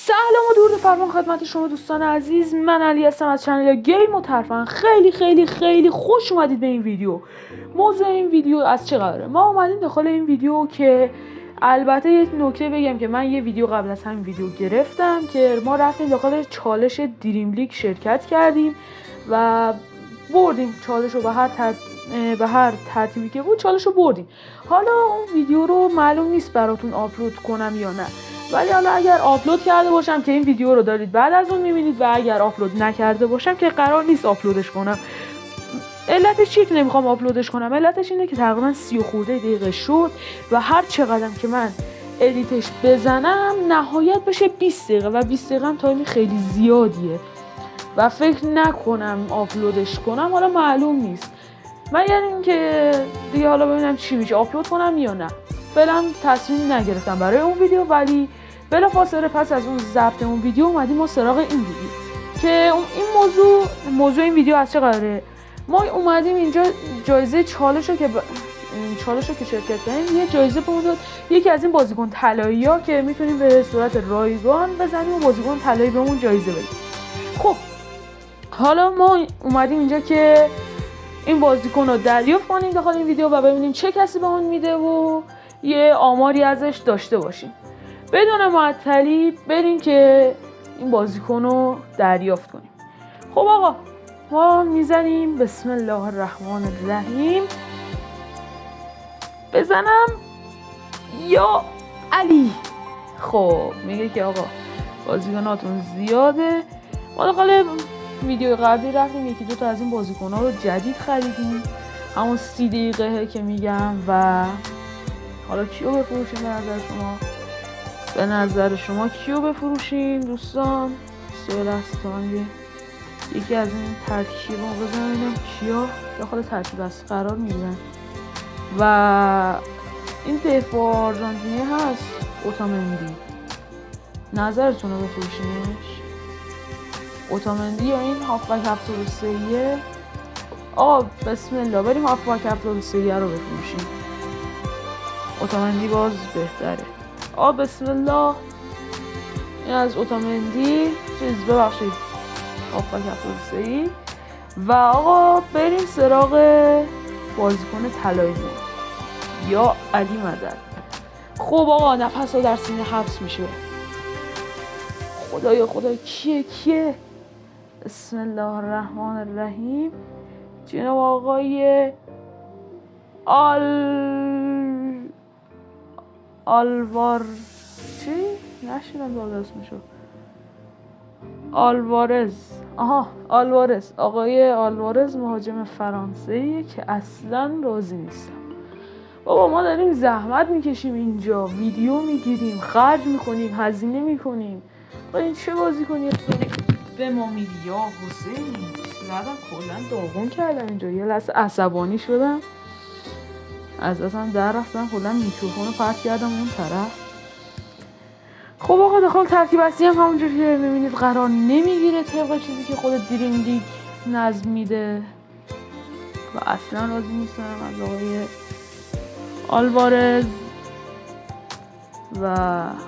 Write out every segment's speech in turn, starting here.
سلام و درود فرمان خدمت شما دوستان عزیز. من علی هستم از چنل گیم و ترفند. خیلی خوش اومدید به این ویدیو. موضوع این ویدیو از چه قراره؟ ما اومدیم داخل این ویدیو که البته یک نکته بگم که من یه ویدیو قبل از همین ویدیو گرفتم که ما رفتیم داخل چالش دریم لیگ شرکت کردیم و بردیم چالش رو به هر ترتیبی که بود چالش رو بردیم. حالا اون ویدیو رو معلوم نیست براتون آپلود کنم یا نه، ولی حالا اگر آپلود کرده باشم که این ویدیو رو دارید بعد از اون میبینید و اگر آپلود نکرده باشم که قرار نیست آپلودش کنم. علتش چیه که نمیخوام آپلودش کنم؟ علتش اینه که تقریبا 30 خورده دقیقه شد و هر چقدر که من ادیتش بزنم نهایت بشه 20 دقیقه و 20 دقیقه هم تایمی خیلی زیادیه و فکر نکنم آپلودش کنم. حالا معلوم نیست، مگر اینکه دیگه حالا ببینم چی میشه، آپلود کنم یا نه. فعلا تصمیم نگرفتم برای اون ویدیو، ولی بلافاصله پس از اون ضبط اون ویدیو اومدیم ما سراغ این ویدیو که این موضوع این ویدیو از چه قراره. ما اومدیم اینجا جایزه چالش رو که شرکت کردیم، یه جایزه بهمون داد، یکی از این بازیکن طلایی‌ها که میتونیم به صورت رایگان بزنیم و بازیکن طلایی بهمون جایزه بدیم. خب حالا ما اومدیم اینجا که این بازیکن رو دریافت کنیم داخل این ویدیو و ببینیم چه کسی به اون میده و یه آماری ازش داشته باشیم. بدون معطلی بریم که این بازیکن رو دریافت کنیم. خب آقا ما میزنیم بسم الله الرحمن الرحیم، بزنم یا علی. خب میگه که آقا بازیکناتون زیاده. ما داخل ویدیو قبلی رفتیم یکی دو تا از این بازیکن‌ها رو جدید خریدیم، همون 30 دقیقه که میگم. و حالا کیو بفروشیم به نظر شما کیو بفروشیم دوستان؟ سوال است یکی از این ترکیبا بزنیم کیا داخل ترکیب است قرار میگیرن. و این دفاع آرژانتینی هست اوتامندی، نظرتون رو بفروشیمش؟ اوتامندی یا این هافبک 73 آقا بسم الله بریم هافبک 73 رو بفروشیم. اوتامندی باز بهتره. آقا بسم الله این از اوتامندی ببخشید هافبک 73 و آقا بریم سراغ بازیکن طلایی یا علی مدد. خب آقا نفس رو در سینه حبس میشه. خدایا کیه؟ بسم الله الرحمن الرحیم. جناب آقای آلوار چی؟ نشیدم باید اسمشو. آلوارز. آقای آلوارز مهاجم فرانسه‌ایه که اصلا راضی نیستم. بابا ما داریم زحمت میکشیم اینجا، ویدیو میگیریم، خرج میکنیم، هزینه میکنیم، این چه بازی کنیم به ما میگی یا حسین؟ زدم کلا داغون کردم اینجا، یه لحظه عصبانی شدم از اصلا در رفتم کلا میکروفون رو پرت کردم اون طرف. خب آقا داخل ترتیب اصلی هم همونجوری که میبینید قرار نمیگیره طبق چیزی که خود دریم لیگ نظم میده و اصلا راضی نیستم از آقای آلوارز. و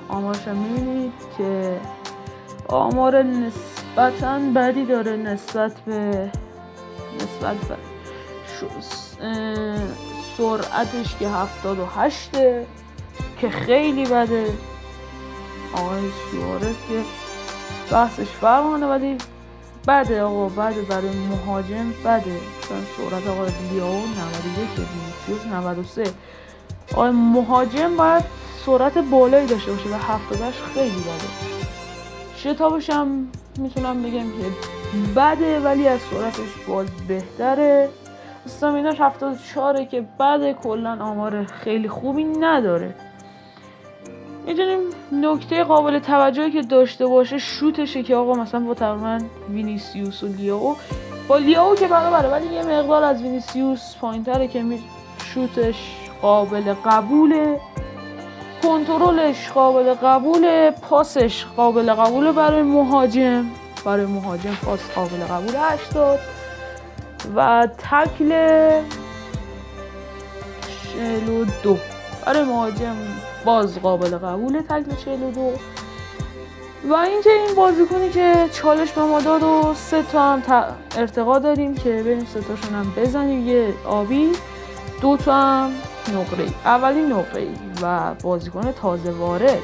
آمارش هم میبینید که آمار نسبتاً بدی داره نسبت به سرعتش که 78 که خیلی بده. آقای سوارز که بحثش فرمانه ولی بده آقا، بده برای مهاجم بده. سرعت آقای لیاو 91 وینیسیوس 93. آقای مهاجم باید سرعت بالایی داشته باشه و 78 خیلی بده. شتابش هم میتونم بگم که بده ولی از سرعتش باز بهتره. استامیناش 74 که بده، کلا آمار خیلی خوبی نداره. میدونیم نکته قابل توجهی که داشته باشه شوتشه که آقا مثلا با تقریبا وینیسیوس و لیاو که برابره ولی یه مقدار از وینیسیوس پایین‌تره که شوتش قابل قبوله، کنترلش قابل قبوله، پاسش قابل قبوله برای مهاجم پاس قابل قبول 80 و تکل 42 برای مهاجم باز قابل قبوله تکل 42 و اینکه این بازیکنی که چالش به ما داد و 3 تا هم ارتقا داریم که بریم 3 تاشون هم بزنیم، یه آبی، 2 تا هم نقره‌ای. اولین نقره‌ای و بازیکن تازه وارد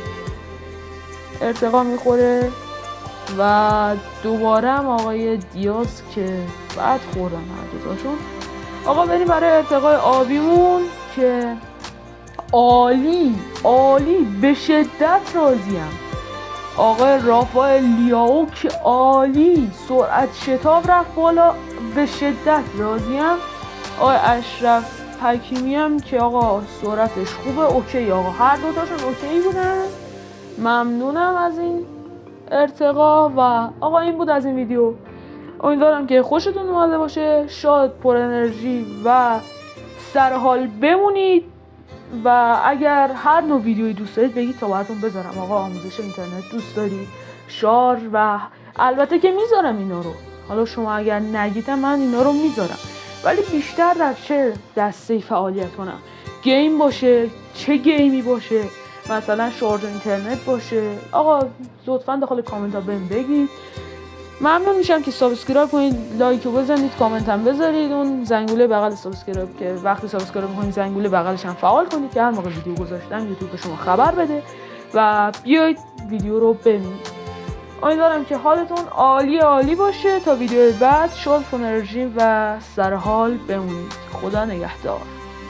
ارتقا میخوره و دوباره هم آقای دیاز که بعد خوردن هر دوتاشون. آقا بریم برای ارتقای آبیمون که عالی به شدت راضیم. آقای رافائل لیائو که عالی، سرعت شتاب رفت بالا، به شدت راضیم. آقای اشرف حکیمی هم که آقا سرعتش خوبه، اوکی آقا، هر دوتاشون اوکی بودن. ممنونم از این ارتقا. و آقا این بود از این ویدیو، امیدوارم که خوشتون اومده باشه، شاد، پر انرژی و سر حال بمونید. و اگر هر نوع ویدیویی دوست دارید بگید تا براتون بذارم. آقا آموزش اینترنت دوست داری، شارژ، و البته که میذارم اینا رو. حالا شما اگر نگیدم من اینا رو میذارم، ولی بیشتر در چه دسته فعالیت کنم، گیم باشه، چه گیمی باشه، مثلا شارژ اینترنت باشه. آقا لطفا داخل کامنت ها بهم بگید. ممنون میشم که سابسکرایب کنید، لایک رو بزنید، کامنت هم بذارید، اون زنگوله بغل سابسکرایب که وقتی سابسکرایب می‌کنید زنگوله بغلش هم فعال کنید که هر موقع ویدیو گذاشتم یوتیوب به شما خبر بده و بیاید ویدیو رو ببینید. امیدوارم که حالتون عالی باشه. تا ویدیو بعد شاد، انرژی و سرحال بمونید. خدا نگهدار.